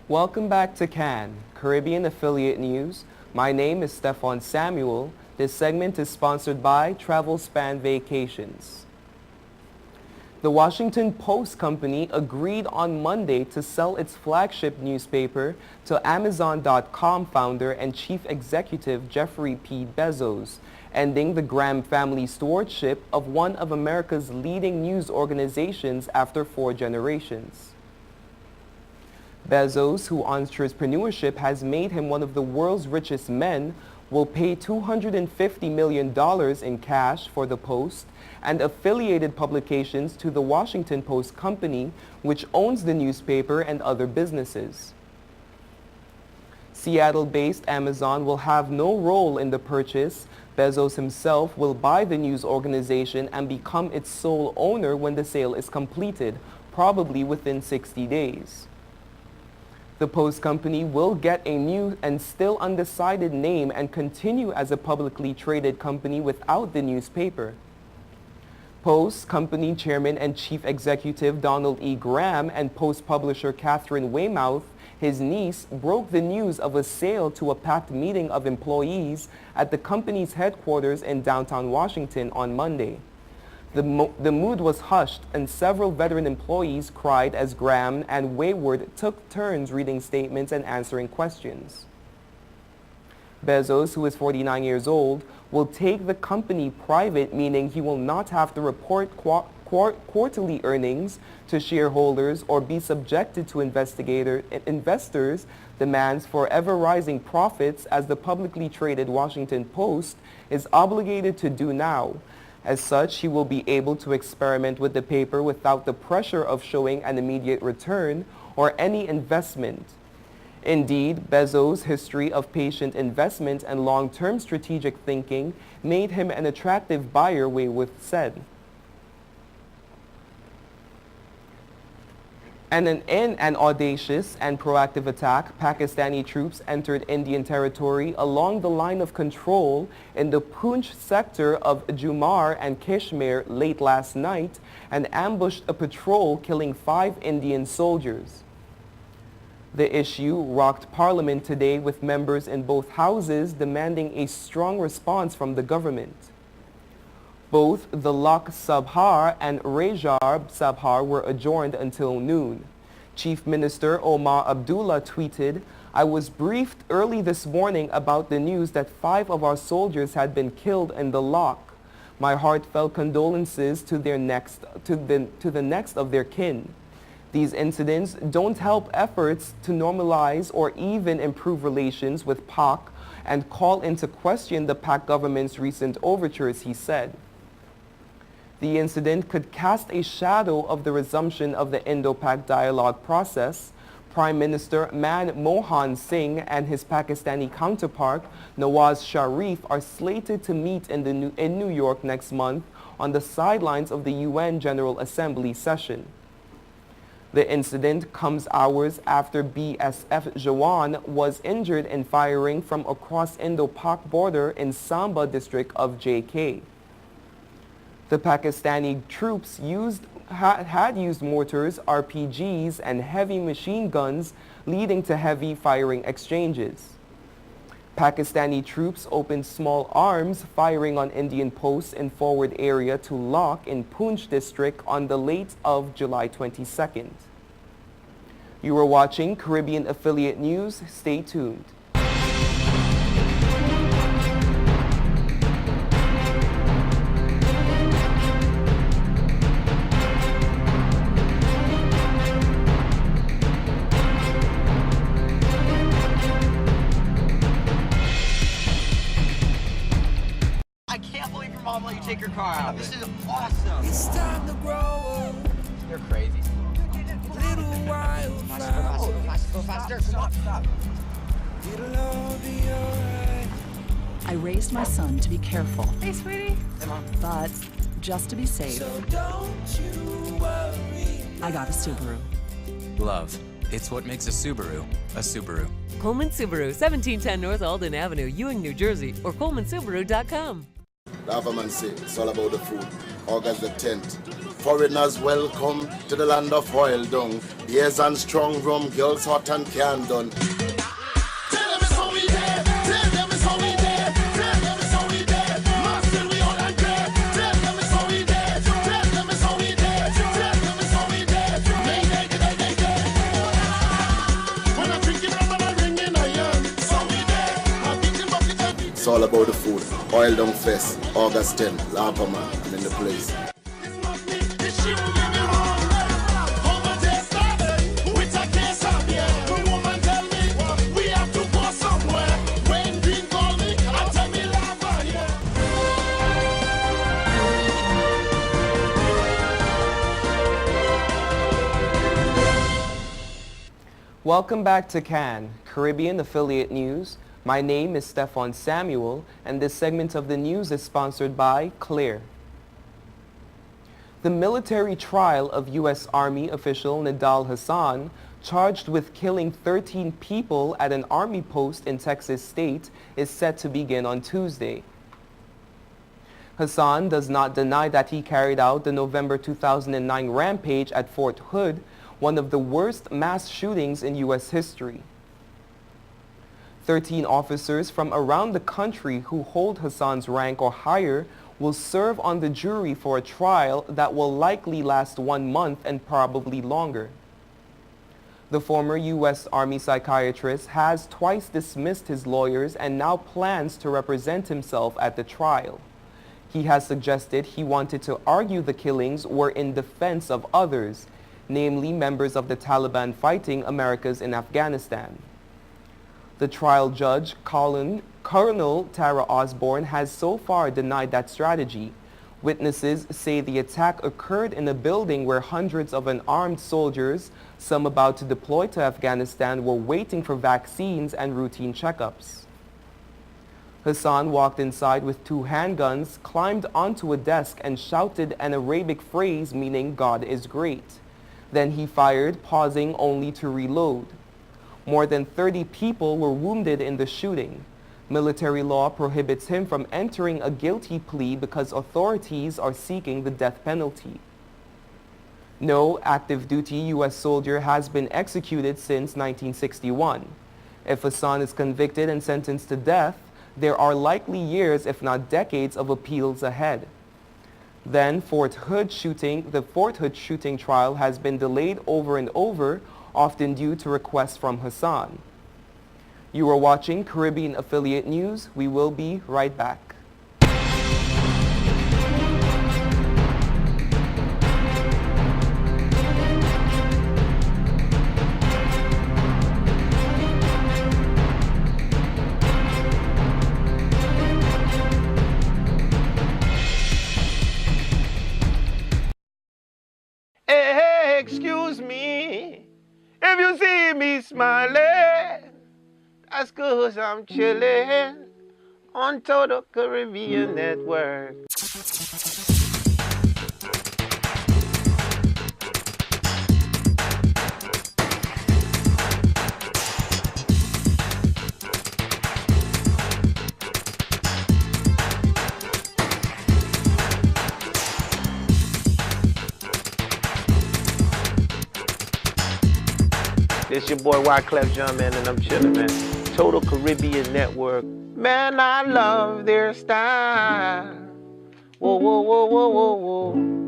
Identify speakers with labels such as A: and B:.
A: Welcome back to CAN, Caribbean Affiliate News. My name is Stefan Samuel. This segment is sponsored by TravelSpan Vacations. The Washington Post Company agreed on Monday to sell its flagship newspaper to Amazon.com founder and chief executive Jeffrey P. Bezos, ending the Graham family stewardship of one of America's leading news organizations after 4 generations. Bezos, whose entrepreneurship has made him one of the world's richest men, will pay $250 million in cash for the Post and affiliated publications to the Washington Post Company, which owns the newspaper and other businesses. Seattle-based Amazon will have no role in the purchase. Bezos himself will buy the news organization and become its sole owner when the sale is completed, probably within 60 days. The Post Company will get a new and still undecided name and continue as a publicly traded company without the newspaper. Post Company Chairman and Chief Executive Donald E. Graham and Post publisher Catherine Weymouth, his niece, broke the news of a sale to a packed meeting of employees at the company's headquarters in downtown Washington on Monday. The mood was hushed and several veteran employees cried as Graham and Wayward took turns reading statements and answering questions. Bezos, who is 49 years old, will take the company private, meaning he will not have to report quarterly earnings to shareholders or be subjected to investors' demands for ever-rising profits as the publicly traded Washington Post is obligated to do now. As such, he will be able to experiment with the paper without the pressure of showing an immediate return or any investment. Indeed, Bezos' history of patient investment and long-term strategic thinking made him an attractive buyer, Wayward said. In an audacious and proactive attack, Pakistani troops entered Indian territory along the line of control in the Poonch sector of Jumar and Kashmir late last night and ambushed a patrol, killing 5 Indian soldiers. The issue rocked Parliament today, with members in both houses demanding a strong response from the government. Both the Lok Sabha and Rajya Sabha were adjourned until noon. Chief Minister Omar Abdullah tweeted, "I was briefed early this morning about the news that 5 of our soldiers had been killed in the Lok. My heartfelt condolences to the next of their kin. These incidents don't help efforts to normalize or even improve relations with Pak and call into question the Pak government's recent overtures," he said. The incident could cast a shadow of the resumption of the Indo-Pak dialogue process. Prime Minister Manmohan Singh and his Pakistani counterpart Nawaz Sharif are slated to meet in New York next month on the sidelines of the UN General Assembly session. The incident comes hours after BSF Jawan was injured in firing from across Indo-Pak border in Samba district of JK. The Pakistani troops had used mortars, RPGs, and heavy machine guns, leading to heavy firing exchanges. Pakistani troops opened small arms firing on Indian posts in forward area to Lok in Poonch district on the late of July 22nd. You are watching Caribbean Affiliate News. Stay tuned.
B: I can't believe your mom let you take your car out. This is awesome.
C: It's time to grow up.
B: You're crazy.
C: Little while
B: Go faster. Stop.
C: It'll all be alright.
D: I raised my son to be careful,
E: Hey, sweetie.
B: Hey, Mom.
D: but just to be safe,
C: So don't you worry.
D: I got a Subaru.
F: Love. It's what makes a Subaru a Subaru.
E: Coleman Subaru, 1710 North Alden Avenue, Ewing, New Jersey, or colemansubaru.com. Lavaman say it's all about the food. August the 10th. Foreigners welcome to the land of oil dung. Beers and strong rum, girls hot and can done. It's all about the food. Oil Dung Fest, August 10th, Lampama, I'm in the place.
A: Welcome back to CAN, Caribbean Affiliate News. My name is Stefan Samuel, and this segment of the news is sponsored by Clear. The military trial of U.S. Army official Nidal Hasan, charged with killing 13 people at an Army post in Texas State, is set to begin on Tuesday. Hasan does not deny that he carried out the November 2009 rampage at Fort Hood, one of the worst mass shootings in U.S. history. 13 officers from around the country who hold Hasan's rank or higher will serve on the jury for a trial that will likely last 1 month and probably longer. The former U.S. Army psychiatrist has twice dismissed his lawyers and now plans to represent himself at the trial. He has suggested he wanted to argue the killings were in defense of others, namely members of the Taliban fighting Americans in Afghanistan. The trial judge, Colonel Tara Osborne, has so far denied that strategy. Witnesses say the attack occurred in a building where hundreds of unarmed soldiers, some about to deploy to Afghanistan, were waiting for vaccines and routine checkups. Hasan walked inside with 2 handguns, climbed onto a desk and shouted an Arabic phrase meaning God is great. Then he fired, pausing only to reload. More than 30 people were wounded in the shooting. Military law prohibits him from entering a guilty plea because authorities are seeking the death penalty. No active duty U.S. soldier has been executed since 1961. If Hasan is convicted and sentenced to death, there are likely years, if not decades, of appeals ahead. Then the Fort Hood shooting trial has been delayed over and over, often due to requests from Hasan. You are watching Caribbean Affiliate News. We will be right back.
G: Hey, excuse me. If you see me smiling, that's 'cause I'm chilling on Total Caribbean Network. It's your boy Wyclef Jean, man, and I'm chilling, man. Total Caribbean Network. Man, I love their style. Whoa, whoa, whoa, whoa, whoa, whoa.